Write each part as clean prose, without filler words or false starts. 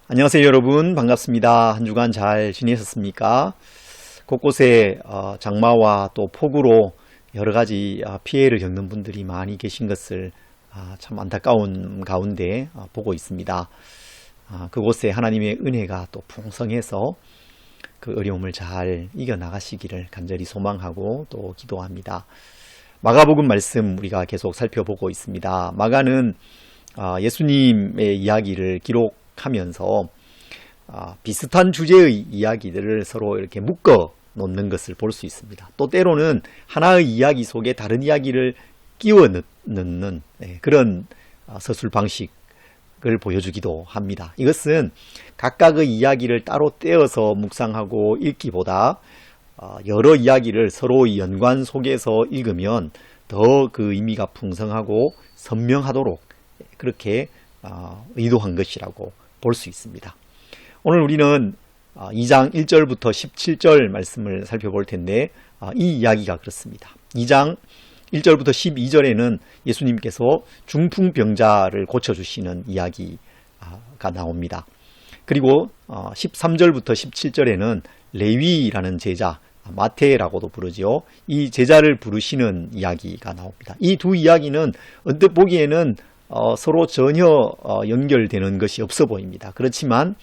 안녕하세요 여러분, 반갑습니다. 한 주간 잘 지내셨습니까? 곳곳에 장마와 또 폭우로 여러가지 피해를 겪는 분들이 많이 계신 것을 참 안타까운 가운데 보고 있습니다. 그곳에 하나님의 은혜가 또 풍성해서 그 어려움을 잘 이겨나가시기를 간절히 소망하고 또 기도합니다. 마가복음 말씀 우리가 계속 살펴보고 있습니다. 마가는 예수님의 이야기를 기록하면서 비슷한 주제의 이야기들을 서로 이렇게 묶어 놓는 것을 볼 수 있습니다. 또 때로는 하나의 이야기 속에 다른 이야기를 끼워 넣는 그런 서술 방식을 보여주기도 합니다. 이것은 각각의 이야기를 따로 떼어서 묵상하고 읽기보다 여러 이야기를 서로의 연관 속에서 읽으면 더 그 의미가 풍성하고 선명하도록 그렇게 의도한 것이라고 볼 수 있습니다. 오늘 우리는 2장 1절부터 17절 말씀을 살펴볼 텐데 이 이야기가 그렇습니다. 2장 1절부터 12절에는 예수님께서 중풍병자를 고쳐주시는 이야기가 나옵니다. 그리고 13절부터 17절에는 레위라는 제자, 마태라고도 부르지요. 이 제자를 부르시는 이야기가 나옵니다. 이 두 이야기는 언뜻 보기에는 서로 전혀 연결되는 것이 없어 보입니다. 그렇지만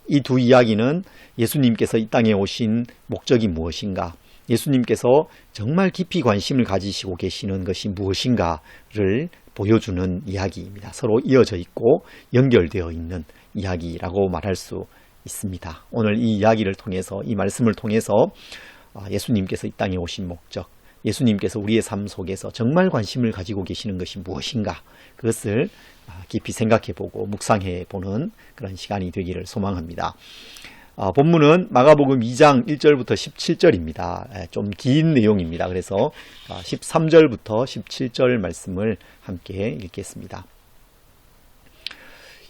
이 두 이야기는 예수님께서 이 땅에 오신 목적이 무엇인가, 예수님께서 정말 깊이 관심을 가지시고 계시는 것이 무엇인가를 보여주는 이야기입니다. 서로 이어져 있고 연결되어 있는 이야기라고 말할 수 있습니다. 오늘 이 이야기를 통해서, 이 말씀을 통해서 예수님께서 이 땅에 오신 목적, 예수님께서 우리의 삶 속에서 정말 관심을 가지고 계시는 것이 무엇인가, 그것을 깊이 생각해보고 묵상해보는 그런 시간이 되기를 소망합니다. 본문은 마가복음 2장 1절부터 17절입니다. 좀 긴 내용입니다. 그래서 13절부터 17절 말씀을 함께 읽겠습니다.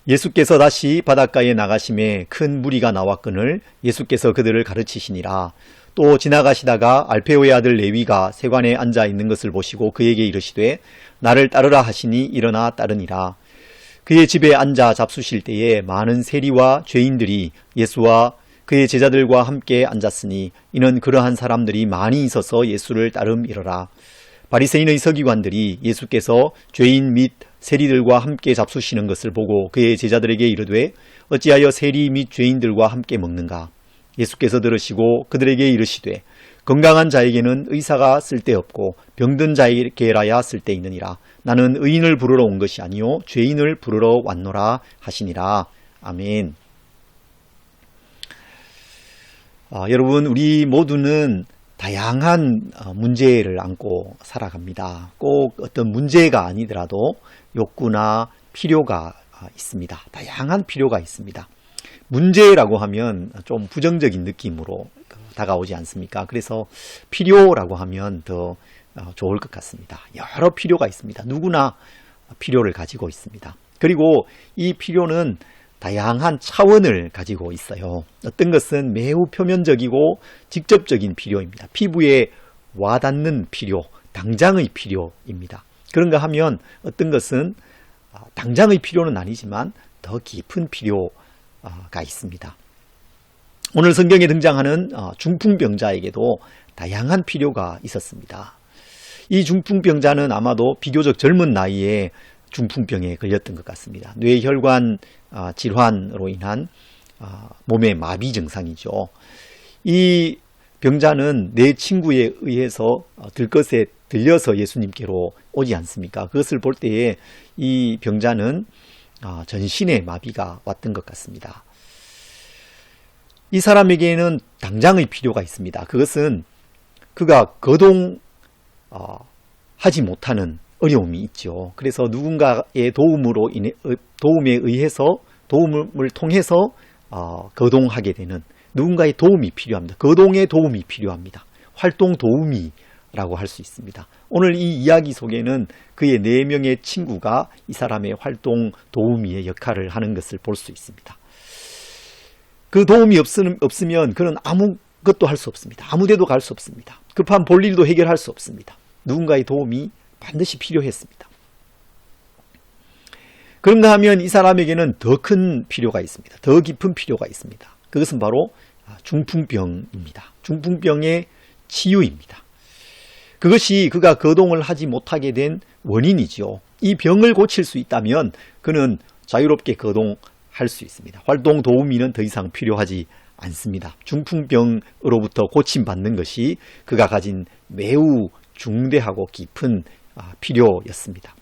예수께서 다시 바닷가에 나가심에 큰 무리가 나왔거늘 예수께서 그들을 가르치시니라. 또 지나가시다가 알페오의 아들 레위가 세관에 앉아 있는 것을 보시고 그에게 이르시되 나를 따르라 하시니 일어나 따르니라. 그의 집에 앉아 잡수실 때에 많은 세리와 죄인들이 예수와 그의 제자들과 함께 앉았으니 이는 그러한 사람들이 많이 있어서 예수를 따름이러라. 바리새인의 서기관들이 예수께서 죄인 및 세리들과 함께 잡수시는 것을 보고 그의 제자들에게 이르되 어찌하여 세리 및 죄인들과 함께 먹는가? 예수께서 들으시고 그들에게 이르시되 건강한 자에게는 의사가 쓸데없고 병든 자에게라야 쓸데있느니라. 나는 의인을 부르러 온 것이 아니요 죄인을 부르러 왔노라 하시니라. 아멘. 여러분, 우리 모두는 다양한 문제를 안고 살아갑니다. 꼭 어떤 문제가 아니더라도 욕구나 필요가 있습니다. 다양한 필요가 있습니다. 문제라고 하면 좀 부정적인 느낌으로 다가오지 않습니까? 그래서 필요라고 하면 더 좋을 것 같습니다. 여러 필요가 있습니다. 누구나 필요를 가지고 있습니다. 그리고 이 필요는 다양한 차원을 가지고 있어요. 어떤 것은 매우 표면적이고 직접적인 필요입니다. 피부에 와닿는 필요, 당장의 필요입니다. 그런가 하면 어떤 것은 당장의 필요는 아니지만 더 깊은 필요가 있습니다. 오늘 성경에 등장하는 중풍병자에게도 다양한 필요가 있었습니다. 이 중풍병자는 아마도 비교적 젊은 나이에 중풍병에 걸렸던 것 같습니다. 뇌혈관 질환으로 인한 몸의 마비 증상이죠. 이 병자는 내 친구에 의해서 들것에 들려서 예수님께로 오지 않습니까? 그것을 볼 때에 이 병자는 전신에 마비가 왔던 것 같습니다. 이 사람에게는 당장의 필요가 있습니다. 그것은 그가 거동하지 못하는 어려움이 있죠. 그래서 누군가의 도움에 의해서 도움을 통해서 거동하게 되는 누군가의 도움이 필요합니다. 거동의 도움이 필요합니다. 활동 도우미라고 할 수 있습니다. 오늘 이 이야기 속에는 그의 4명의 친구가 이 사람의 활동 도우미의 역할을 하는 것을 볼 수 있습니다. 그 도움이 없으면 그는 아무것도 할 수 없습니다. 아무 데도 갈 수 없습니다. 급한 볼일도 해결할 수 없습니다. 누군가의 도움이 반드시 필요했습니다. 그런가 하면 이 사람에게는 더 큰 필요가 있습니다. 더 깊은 필요가 있습니다. 그것은 바로 중풍병입니다. 중풍병의 치유입니다. 그것이 그가 거동을 하지 못하게 된 원인이죠. 이 병을 고칠 수 있다면 그는 자유롭게 거동할 수 있습니다. 활동 도우미는 더 이상 필요하지 않습니다. 중풍병으로부터 고침받는 것이 그가 가진 매우 중대하고 깊은 필요였습니다.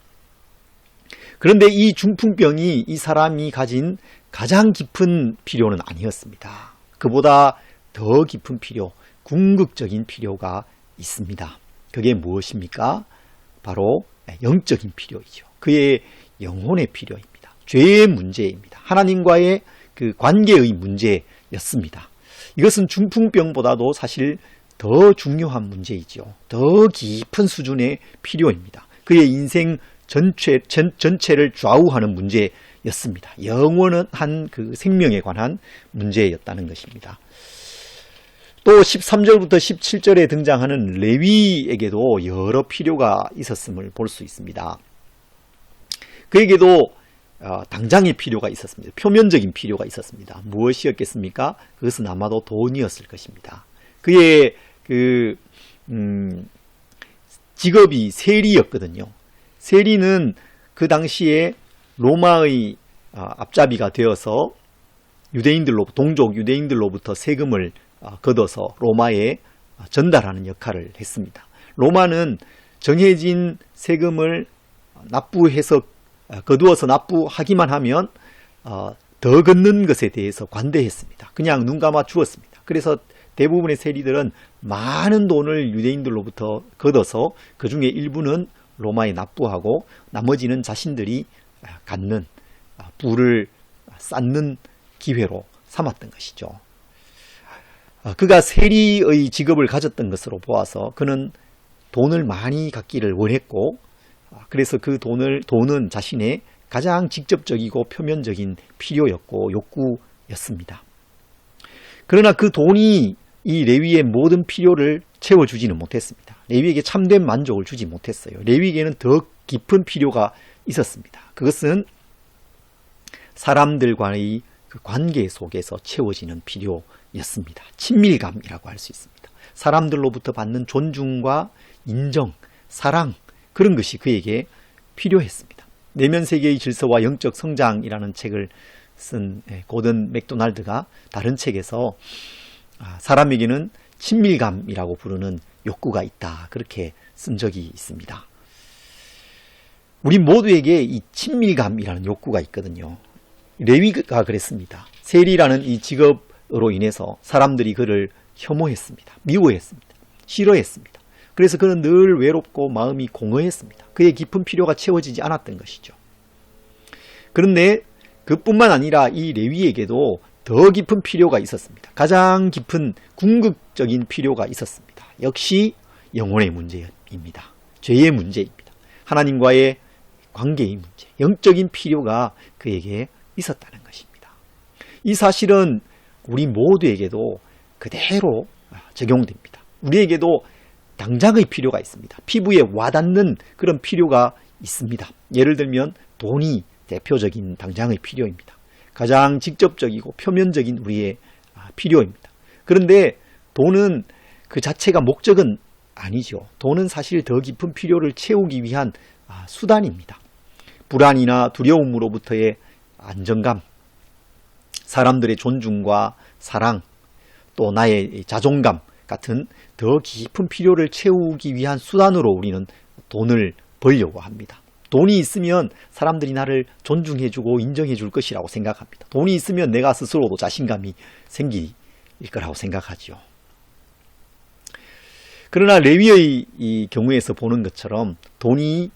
그런데 이 중풍병이 이 사람이 가진 가장 깊은 필요는 아니었습니다. 그보다 더 깊은 필요, 궁극적인 필요가 있습니다. 그게 무엇입니까? 바로 영적인 필요이죠. 그의 영혼의 필요입니다. 죄의 문제입니다. 하나님과의 그 관계의 문제였습니다. 이것은 중풍병보다도 사실 더 중요한 문제이죠. 더 깊은 수준의 필요입니다. 그의 인생 전체를 좌우하는 문제였습니다. 영원한 그 생명에 관한 문제였다는 것입니다. 또 13절부터 17절에 등장하는 레위에게도 여러 필요가 있었음을 볼 수 있습니다. 그에게도 당장의 필요가 있었습니다. 표면적인 필요가 있었습니다. 무엇이었겠습니까? 그것은 아마도 돈이었을 것입니다. 그의 직업이 세리였거든요. 세리는 그 당시에 로마의 앞잡이가 되어서 동족 유대인들로부터 세금을 걷어서 로마에 전달하는 역할을 했습니다. 로마는 정해진 세금을 거두어서 납부하기만 하면 더 걷는 것에 대해서 관대했습니다. 그냥 눈 감아 주었습니다. 그래서 대부분의 세리들은 많은 돈을 유대인들로부터 걷어서 그 중에 일부는 로마에 납부하고 나머지는 자신들이 갖는 부를 쌓는 기회로 삼았던 것이죠. 그가 세리의 직업을 가졌던 것으로 보아서 그는 돈을 많이 갖기를 원했고, 그래서 그 돈은 자신의 가장 직접적이고 표면적인 필요였고 욕구였습니다. 그러나 그 돈이 이 레위의 모든 필요를 채워주지는 못했습니다. 레위에게 참된 만족을 주지 못했어요. 레위에게는 더 깊은 필요가 있었습니다. 그것은 사람들과의 그 관계 속에서 채워지는 필요였습니다. 친밀감이라고 할 수 있습니다. 사람들로부터 받는 존중과 인정, 사랑, 그런 것이 그에게 필요했습니다. 내면 세계의 질서와 영적 성장이라는 책을 쓴 고든 맥도날드가 다른 책에서 사람에게는 친밀감이라고 부르는 욕구가 있다, 그렇게 쓴 적이 있습니다. 우리 모두에게 이 친밀감이라는 욕구가 있거든요. 레위가 그랬습니다. 세리라는 이 직업으로 인해서 사람들이 그를 혐오했습니다. 미워했습니다. 싫어했습니다. 그래서 그는 늘 외롭고 마음이 공허했습니다. 그의 깊은 필요가 채워지지 않았던 것이죠. 그런데 그뿐만 아니라 이 레위에게도 더 깊은 필요가 있었습니다. 가장 깊은 궁극적인 필요가 있었습니다. 역시 영혼의 문제입니다. 죄의 문제입니다. 하나님과의 관계의 문제, 영적인 필요가 그에게 있었다는 것입니다. 이 사실은 우리 모두에게도 그대로 적용됩니다. 우리에게도 당장의 필요가 있습니다. 피부에 와닿는 그런 필요가 있습니다. 예를 들면 돈이 대표적인 당장의 필요입니다. 가장 직접적이고 표면적인 우리의 필요입니다. 그런데 돈은 그 자체가 목적은 아니죠. 돈은 사실 더 깊은 필요를 채우기 위한 수단입니다. 불안이나 두려움으로부터의 안정감, 사람들의 존중과 사랑, 또 나의 자존감 같은 더 깊은 필요를 채우기 위한 수단으로 우리는 돈을 벌려고 합니다. 돈이 있으면 사람들이 나를 존중해주고 인정해줄 것이라고 생각합니다. 돈이 있으면 내가 스스로도 자신감이 생길 거라고 생각하죠. 그러나 레위의 이 경우에서 보는 것처럼 돈이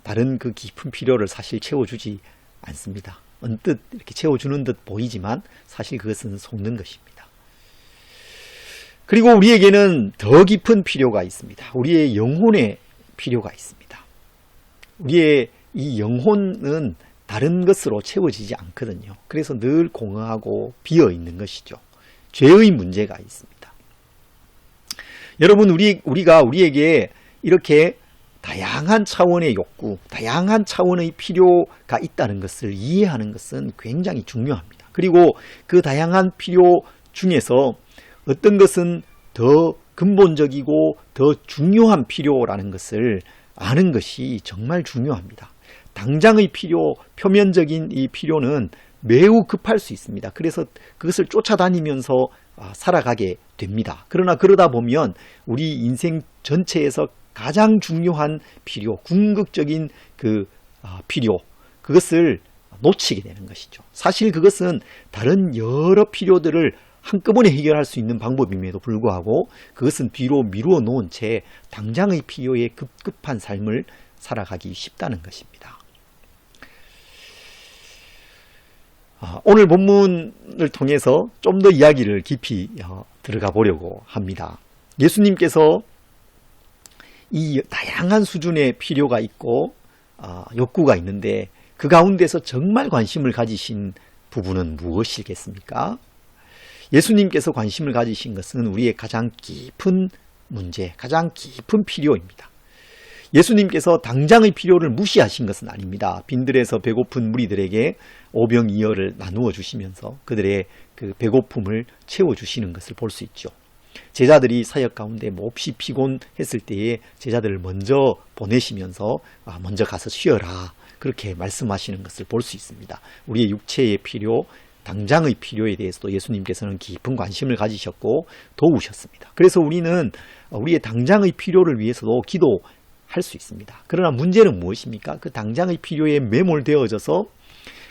다른 그 깊은 필요를 사실 채워주지 않습니다. 언뜻 이렇게 채워주는 듯 보이지만 사실 그것은 속는 것입니다. 그리고 우리에게는 더 깊은 필요가 있습니다. 우리의 영혼의 필요가 있습니다. 우리의 이 영혼은 다른 것으로 채워지지 않거든요. 그래서 늘 공허하고 비어 있는 것이죠. 죄의 문제가 있습니다. 여러분, 우리가 우리에게 이렇게 다양한 차원의 욕구, 다양한 차원의 필요가 있다는 것을 이해하는 것은 굉장히 중요합니다. 그리고 그 다양한 필요 중에서 어떤 것은 더 근본적이고 더 중요한 필요라는 것을 아는 것이 정말 중요합니다. 당장의 필요, 표면적인 이 필요는 매우 급할 수 있습니다. 그래서 그것을 쫓아다니면서 살아가게 됩니다. 그러나 그러다 보면 우리 인생 전체에서 가장 중요한 필요, 궁극적인 그 필요, 그것을 놓치게 되는 것이죠. 사실 그것은 다른 여러 필요들을 한꺼번에 해결할 수 있는 방법임에도 불구하고 그것은 뒤로 미루어 놓은 채 당장의 필요에 급급한 삶을 살아가기 쉽다는 것입니다. 오늘 본문을 통해서 좀 더 이야기를 깊이 들어가 보려고 합니다. 예수님께서 이 다양한 수준의 필요가 있고 욕구가 있는데 그 가운데서 정말 관심을 가지신 부분은 무엇이겠습니까? 예수님께서 관심을 가지신 것은 우리의 가장 깊은 문제, 가장 깊은 필요입니다. 예수님께서 당장의 필요를 무시하신 것은 아닙니다. 빈들에서 배고픈 무리들에게 오병이어를 나누어 주시면서 그들의 그 배고픔을 채워주시는 것을 볼 수 있죠. 제자들이 사역 가운데 몹시 피곤했을 때에 제자들을 먼저 보내시면서 먼저 가서 쉬어라, 그렇게 말씀하시는 것을 볼 수 있습니다. 우리의 육체의 필요, 당장의 필요에 대해서도 예수님께서는 깊은 관심을 가지셨고 도우셨습니다. 그래서 우리는 우리의 당장의 필요를 위해서도 기도할 수 있습니다. 그러나 문제는 무엇입니까? 그 당장의 필요에 매몰되어져서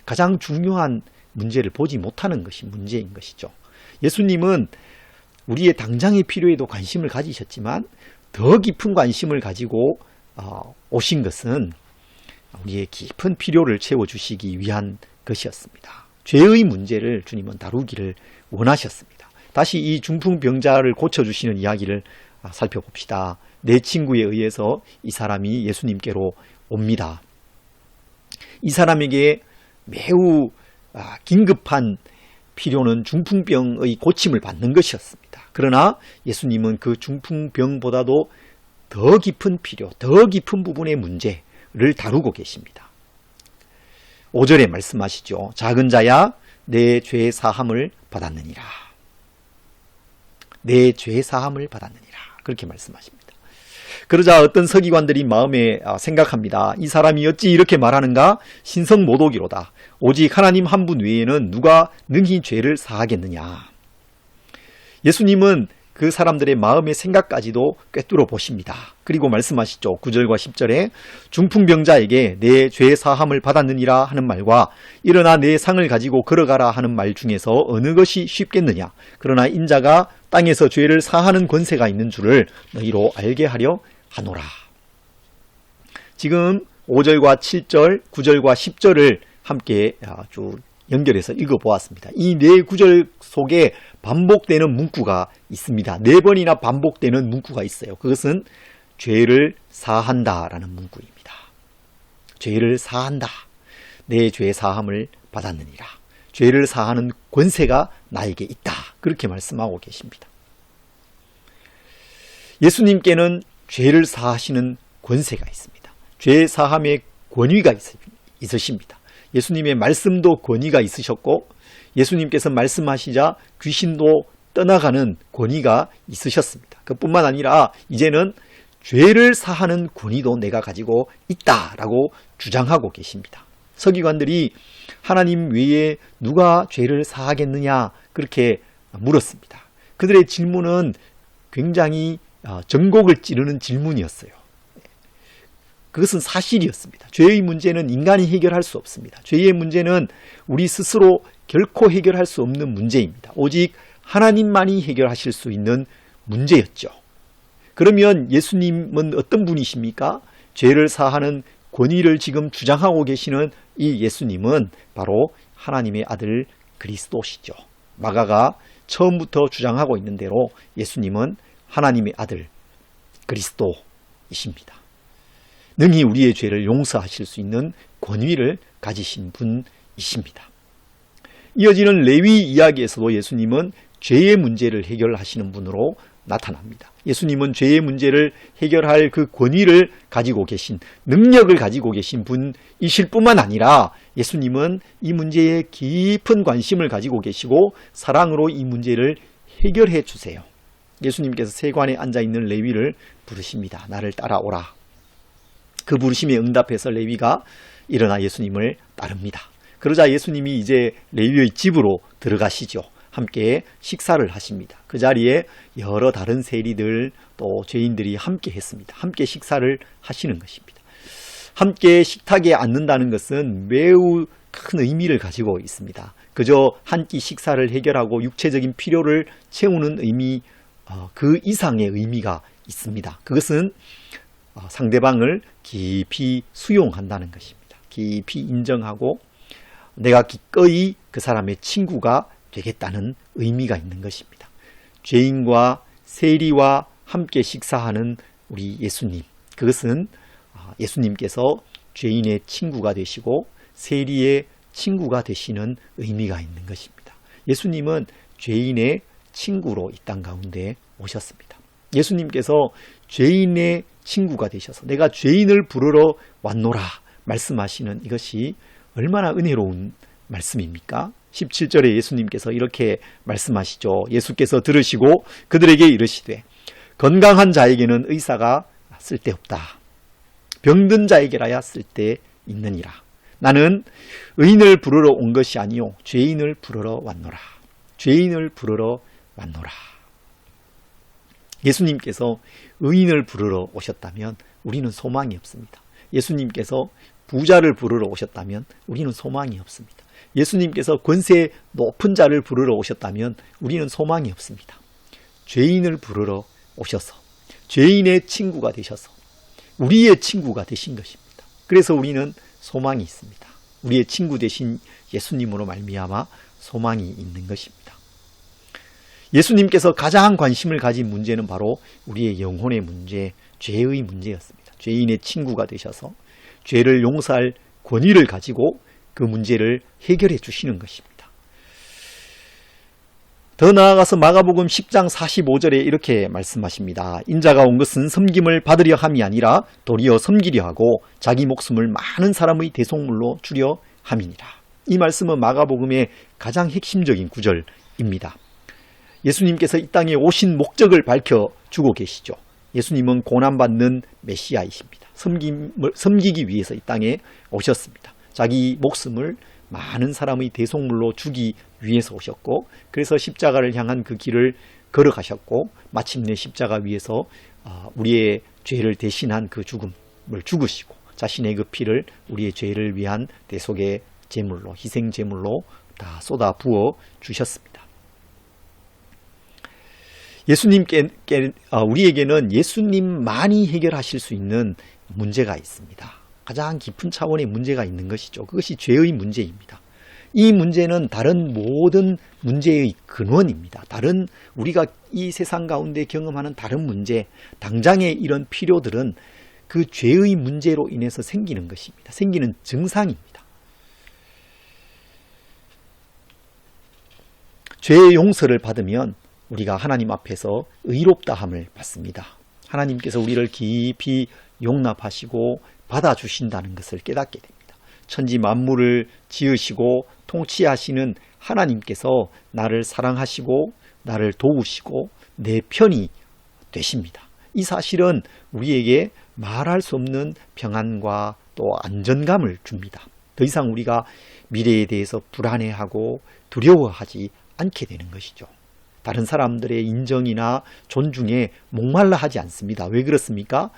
가장 중요한 문제를 보지 못하는 것이 문제인 것이죠. 예수님은 우리의 당장의 필요에도 관심을 가지셨지만 더 깊은 관심을 가지고 오신 것은 우리의 깊은 필요를 채워주시기 위한 것이었습니다. 죄의 문제를 주님은 다루기를 원하셨습니다. 다시 이 중풍병자를 고쳐주시는 이야기를 살펴봅시다. 내 친구에 의해서 이 사람이 예수님께로 옵니다. 이 사람에게 매우 긴급한 필요는 중풍병의 고침을 받는 것이었습니다. 그러나 예수님은 그 중풍병보다도 더 깊은 필요, 더 깊은 부분의 문제를 다루고 계십니다. 5절에 말씀하시죠. 작은 자야, 내 죄 사함을 받았느니라. 내 죄 사함을 받았느니라. 그렇게 말씀하십니다. 그러자 어떤 서기관들이 마음에 생각합니다. 이 사람이 어찌 이렇게 말하는가? 신성모독이로다. 오직 하나님 한 분 외에는 누가 능히 죄를 사하겠느냐. 예수님은 그 사람들의 마음의 생각까지도 꿰뚫어 보십니다. 그리고 말씀하시죠. 9절과 10절에 중풍병자에게 내 죄 사함을 받았느니라 하는 말과 일어나 내 상을 가지고 걸어가라 하는 말 중에서 어느 것이 쉽겠느냐. 그러나 인자가 땅에서 죄를 사하는 권세가 있는 줄을 너희로 알게 하려 하노라. 지금 5절과 7절, 9절과 10절을 함께 쭉 연결해서 읽어보았습니다. 이 네 구절 속에 반복되는 문구가 있습니다. 네 번이나 반복되는 문구가 있어요. 그것은 죄를 사한다라는 문구입니다. 죄를 사한다. 내 죄 사함을 받았느니라. 죄를 사하는 권세가 나에게 있다. 그렇게 말씀하고 계십니다. 예수님께는 죄를 사하시는 권세가 있습니다. 죄 사함의 권위가 있으십니다. 예수님의 말씀도 권위가 있으셨고 예수님께서 말씀하시자 귀신도 떠나가는 권위가 있으셨습니다. 그뿐만 아니라 이제는 죄를 사하는 권위도 내가 가지고 있다라고 주장하고 계십니다. 서기관들이 하나님 외에 누가 죄를 사하겠느냐 그렇게 물었습니다. 그들의 질문은 굉장히 전곡을 찌르는 질문이었어요. 그것은 사실이었습니다. 죄의 문제는 인간이 해결할 수 없습니다. 죄의 문제는 우리 스스로 결코 해결할 수 없는 문제입니다. 오직 하나님만이 해결하실 수 있는 문제였죠. 그러면 예수님은 어떤 분이십니까? 죄를 사하는 권위를 지금 주장하고 계시는 이 예수님은 바로 하나님의 아들 그리스도시죠. 마가가 처음부터 주장하고 있는 대로 예수님은 하나님의 아들 그리스도이십니다. 능히 우리의 죄를 용서하실 수 있는 권위를 가지신 분이십니다. 이어지는 레위 이야기에서도 예수님은 죄의 문제를 해결하시는 분으로 나타납니다. 예수님은 죄의 문제를 해결할 그 권위를 가지고 계신, 능력을 가지고 계신 분이실 뿐만 아니라 예수님은 이 문제에 깊은 관심을 가지고 계시고 사랑으로 이 문제를 해결해 주세요. 예수님께서 세관에 앉아있는 레위를 부르십니다. 나를 따라오라. 그 부르심에 응답해서 레위가 일어나 예수님을 따릅니다. 그러자 예수님이 이제 레위의 집으로 들어가시죠. 함께 식사를 하십니다. 그 자리에 여러 다른 세리들 또 죄인들이 함께 했습니다. 함께 식사를 하시는 것입니다. 함께 식탁에 앉는다는 것은 매우 큰 의미를 가지고 있습니다. 그저 한 끼 식사를 해결하고 육체적인 필요를 채우는 의미, 그 이상의 의미가 있습니다. 그것은 상대방을 깊이 수용한다는 것입니다. 깊이 인정하고 내가 기꺼이 그 사람의 친구가 되겠다는 의미가 있는 것입니다. 죄인과 세리와 함께 식사하는 우리 예수님, 그것은 예수님께서 죄인의 친구가 되시고 세리의 친구가 되시는 의미가 있는 것입니다. 예수님은 죄인의 친구로 이 땅 가운데 오셨습니다. 예수님께서 죄인의 친구가 되셔서 내가 죄인을 부르러 왔노라 말씀하시는 이것이 얼마나 은혜로운 말씀입니까? 17절에 예수님께서 이렇게 말씀하시죠. 예수께서 들으시고 그들에게 이르시되 건강한 자에게는 의사가 쓸데없다. 병든 자에게라야 쓸데있느니라. 나는 의인을 부르러 온 것이 아니요 죄인을 부르러 왔노라. 죄인을 부르러 왔노라. 예수님께서 의인을 부르러 오셨다면 우리는 소망이 없습니다. 예수님께서 부자를 부르러 오셨다면 우리는 소망이 없습니다. 예수님께서 권세 높은 자를 부르러 오셨다면 우리는 소망이 없습니다. 죄인을 부르러 오셔서 죄인의 친구가 되셔서 우리의 친구가 되신 것입니다. 그래서 우리는 소망이 있습니다. 우리의 친구 되신 예수님으로 말미암아 소망이 있는 것입니다. 예수님께서 가장 관심을 가진 문제는 바로 우리의 영혼의 문제, 죄의 문제였습니다. 죄인의 친구가 되셔서 죄를 용서할 권위를 가지고 그 문제를 해결해 주시는 것입니다. 더 나아가서 마가복음 10장 45절에 이렇게 말씀하십니다. 인자가 온 것은 섬김을 받으려 함이 아니라 도리어 섬기려 하고 자기 목숨을 많은 사람의 대속물로 주려 함이니라. 이 말씀은 마가복음의 가장 핵심적인 구절입니다. 예수님께서 이 땅에 오신 목적을 밝혀주고 계시죠. 예수님은 고난받는 메시아이십니다. 섬기기 위해서 이 땅에 오셨습니다. 자기 목숨을 많은 사람의 대속물로 주기 위해서 오셨고 그래서 십자가를 향한 그 길을 걸어가셨고 마침내 십자가 위에서 우리의 죄를 대신한 그 죽음을 죽으시고 자신의 그 피를 우리의 죄를 위한 대속의 제물로 희생 제물로 다 쏟아 부어 주셨습니다. 우리에게는 예수님만이 해결하실 수 있는 문제가 있습니다. 가장 깊은 차원의 문제가 있는 것이죠. 그것이 죄의 문제입니다. 이 문제는 다른 모든 문제의 근원입니다. 다른 우리가 이 세상 가운데 경험하는 다른 문제, 당장의 이런 필요들은 그 죄의 문제로 인해서 생기는 것입니다. 생기는 증상입니다. 죄의 용서를 받으면 우리가 하나님 앞에서 의롭다함을 받습니다. 하나님께서 우리를 깊이 용납하시고 받아주신다는 것을 깨닫게 됩니다. 천지 만물을 지으시고 통치하시는 하나님께서 나를 사랑하시고 나를 도우시고 내 편이 되십니다. 이 사실은 우리에게 말할 수 없는 평안과 또 안전감을 줍니다. 더 이상 우리가 미래에 대해서 불안해하고 두려워하지 않게 되는 것이죠. 다른 사람들의 인정이나 존중에 목말라 하지 않습니다. 왜 그렇습니까?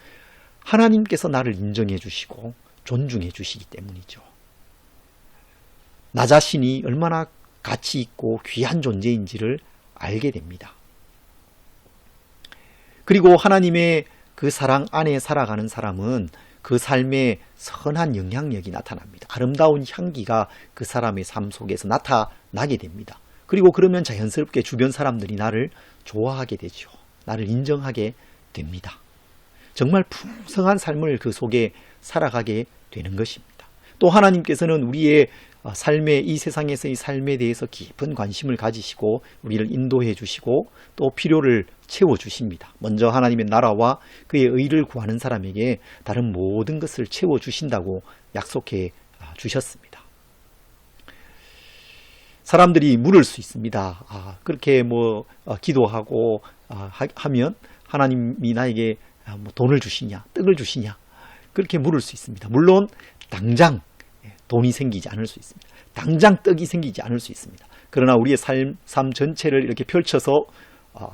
하나님께서 나를 인정해 주시고 존중해 주시기 때문이죠. 나 자신이 얼마나 가치 있고 귀한 존재인지를 알게 됩니다. 그리고 하나님의 그 사랑 안에 살아가는 사람은 그 삶에 선한 영향력이 나타납니다. 아름다운 향기가 그 사람의 삶 속에서 나타나게 됩니다. 그리고 그러면 자연스럽게 주변 사람들이 나를 좋아하게 되죠. 나를 인정하게 됩니다. 정말 풍성한 삶을 그 속에 살아가게 되는 것입니다. 또 하나님께서는 우리의 삶의 이 세상에서의 삶에 대해서 깊은 관심을 가지시고 우리를 인도해 주시고 또 필요를 채워 주십니다. 먼저 하나님의 나라와 그의 의를 구하는 사람에게 다른 모든 것을 채워 주신다고 약속해 주셨습니다. 사람들이 물을 수 있습니다. 그렇게 기도하고 하면 하나님이 나에게 돈을 주시냐, 떡을 주시냐, 그렇게 물을 수 있습니다. 물론 당장 돈이 생기지 않을 수 있습니다. 당장 떡이 생기지 않을 수 있습니다. 그러나 우리의 삶 전체를 이렇게 펼쳐서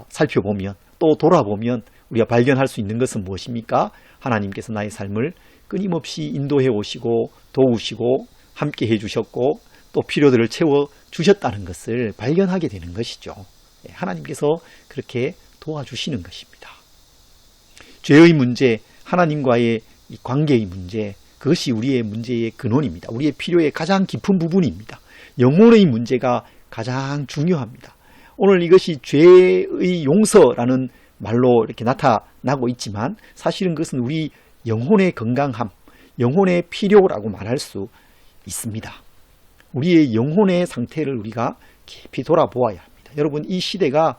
살펴보면 또 돌아보면 우리가 발견할 수 있는 것은 무엇입니까? 하나님께서 나의 삶을 끊임없이 인도해 오시고 도우시고 함께 해주셨고 또 필요들을 채워 주셨다는 것을 발견하게 되는 것이죠. 하나님께서 그렇게 도와주시는 것입니다. 죄의 문제, 하나님과의 이 관계의 문제, 그것이 우리의 문제의 근원입니다. 우리의 필요의 가장 깊은 부분입니다. 영혼의 문제가 가장 중요합니다. 오늘 이것이 죄의 용서라는 말로 이렇게 나타나고 있지만 사실은 그것은 우리 영혼의 건강함, 영혼의 필요라고 말할 수 있습니다. 우리의 영혼의 상태를 우리가 깊이 돌아보아야 합니다. 여러분, 이 시대가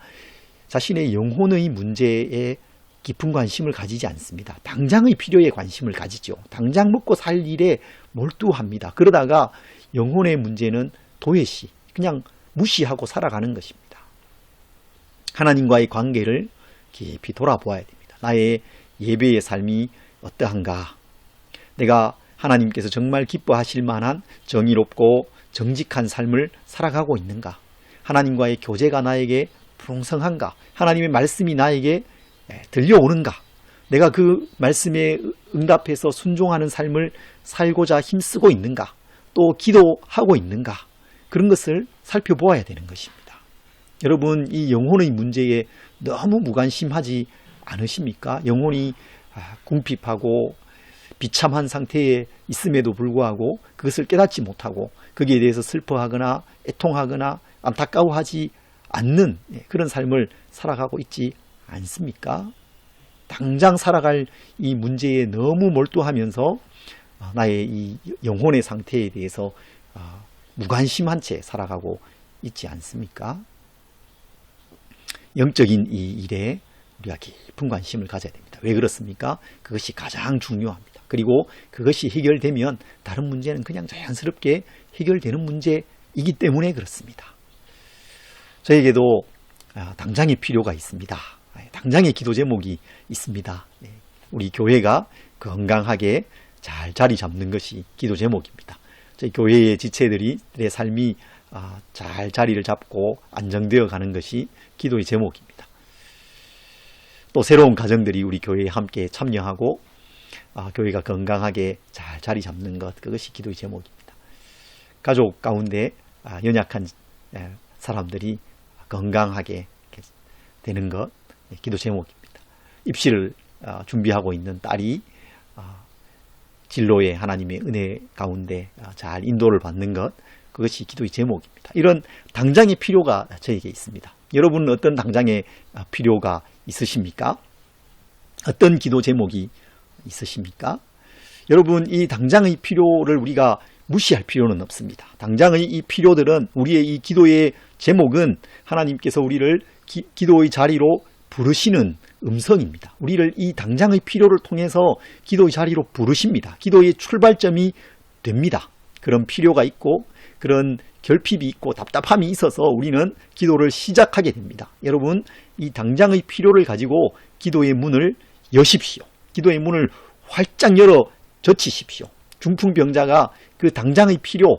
자신의 영혼의 문제에 깊은 관심을 가지지 않습니다. 당장의 필요에 관심을 가지죠. 당장 먹고 살 일에 몰두합니다. 그러다가 영혼의 문제는 도외시 그냥 무시하고 살아가는 것입니다. 하나님과의 관계를 깊이 돌아보아야 됩니다. 나의 예배의 삶이 어떠한가? 내가 하나님께서 정말 기뻐하실 만한 정의롭고 정직한 삶을 살아가고 있는가? 하나님과의 교제가 나에게 풍성한가? 하나님의 말씀이 나에게 들려오는가? 내가 그 말씀에 응답해서 순종하는 삶을 살고자 힘쓰고 있는가? 또 기도하고 있는가? 그런 것을 살펴보아야 되는 것입니다. 여러분, 이 영혼의 문제에 너무 무관심하지 않으십니까? 영혼이 궁핍하고 비참한 상태에 있음에도 불구하고 그것을 깨닫지 못하고 거기에 대해서 슬퍼하거나 애통하거나 안타까워하지 않는 그런 삶을 살아가고 있지 않습니까? 당장 살아갈 이 문제에 너무 몰두하면서 나의 이 영혼의 상태에 대해서 무관심한 채 살아가고 있지 않습니까? 영적인 이 일에 우리가 깊은 관심을 가져야 됩니다. 왜 그렇습니까? 그것이 가장 중요합니다. 그리고 그것이 해결되면 다른 문제는 그냥 자연스럽게 해결되는 문제이기 때문에 그렇습니다. 저에게도 당장의 필요가 있습니다. 당장의 기도 제목이 있습니다. 우리 교회가 건강하게 잘 자리 잡는 것이 기도 제목입니다. 저희 교회의 지체들의 삶이 잘 자리를 잡고 안정되어 가는 것이 기도의 제목입니다. 또 새로운 가정들이 우리 교회에 함께 참여하고 교회가 건강하게 잘 자리 잡는 것, 그것이 기도의 제목입니다. 가족 가운데 연약한 사람들이 건강하게 되는 것, 기도 제목입니다. 입시를 준비하고 있는 딸이 진로의 하나님의 은혜 가운데 잘 인도를 받는 것, 그것이 기도의 제목입니다. 이런 당장의 필요가 저에게 있습니다. 여러분은 어떤 당장의 필요가 있으십니까? 어떤 기도 제목이 있으십니까? 여러분, 이 당장의 필요를 우리가 무시할 필요는 없습니다. 당장의 이 필요들은, 우리의 이 기도의 제목은 하나님께서 우리를 기도의 자리로 부르시는 음성입니다. 우리를 이 당장의 필요를 통해서 기도의 자리로 부르십니다. 기도의 출발점이 됩니다. 그런 필요가 있고 그런 결핍이 있고 답답함이 있어서 우리는 기도를 시작하게 됩니다. 여러분, 이 당장의 필요를 가지고 기도의 문을 여십시오. 기도의 문을 활짝 열어 젖히십시오. 중풍병자가 그 당장의 필요,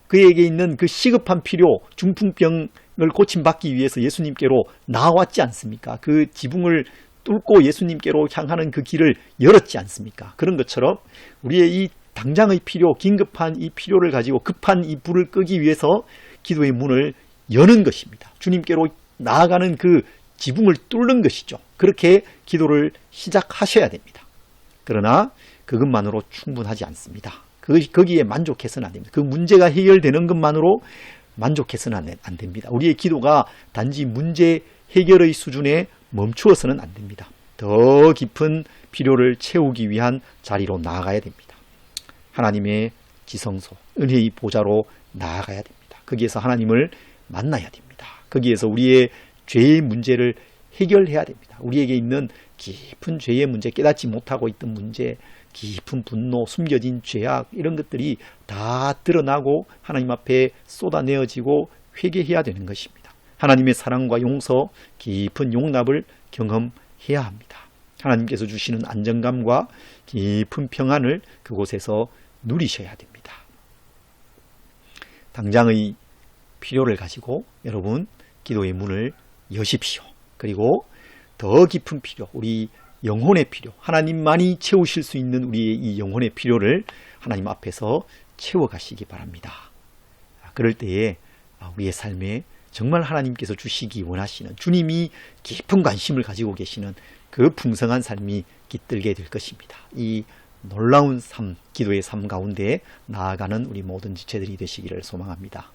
그에게 있는 그 시급한 필요, 중풍병을 고침받기 위해서 예수님께로 나왔지 않습니까? 그 지붕을 뚫고 예수님께로 향하는 그 길을 열었지 않습니까? 그런 것처럼 우리의 이 당장의 필요, 긴급한 이 필요를 가지고 급한 이 불을 끄기 위해서 기도의 문을 여는 것입니다. 주님께로 나아가는 그 지붕을 뚫는 것이죠. 그렇게 기도를 시작하셔야 됩니다. 그러나 그것만으로 충분하지 않습니다. 거기에 만족해서는 안 됩니다. 그 문제가 해결되는 것만으로 만족해서는 안 됩니다. 우리의 기도가 단지 문제 해결의 수준에 멈추어서는 안 됩니다. 더 깊은 필요를 채우기 위한 자리로 나아가야 됩니다. 하나님의 지성소, 은혜의 보좌로 나아가야 됩니다. 거기에서 하나님을 만나야 됩니다. 거기에서 우리의 죄의 문제를 해결해야 됩니다. 우리에게 있는 깊은 죄의 문제, 깨닫지 못하고 있던 문제, 깊은 분노, 숨겨진 죄악, 이런 것들이 다 드러나고 하나님 앞에 쏟아내어지고 회개해야 되는 것입니다. 하나님의 사랑과 용서, 깊은 용납을 경험해야 합니다. 하나님께서 주시는 안정감과 깊은 평안을 그곳에서 누리셔야 됩니다. 당장의 필요를 가지고 여러분 기도의 문을 여십시오. 그리고 더 깊은 필요, 우리 영혼의 필요, 하나님만이 채우실 수 있는 우리의 이 영혼의 필요를 하나님 앞에서 채워가시기 바랍니다. 그럴 때에 우리의 삶에 정말 하나님께서 주시기 원하시는, 주님이 깊은 관심을 가지고 계시는 그 풍성한 삶이 깃들게 될 것입니다. 이 놀라운 삶, 기도의 삶 가운데 나아가는 우리 모든 지체들이 되시기를 소망합니다.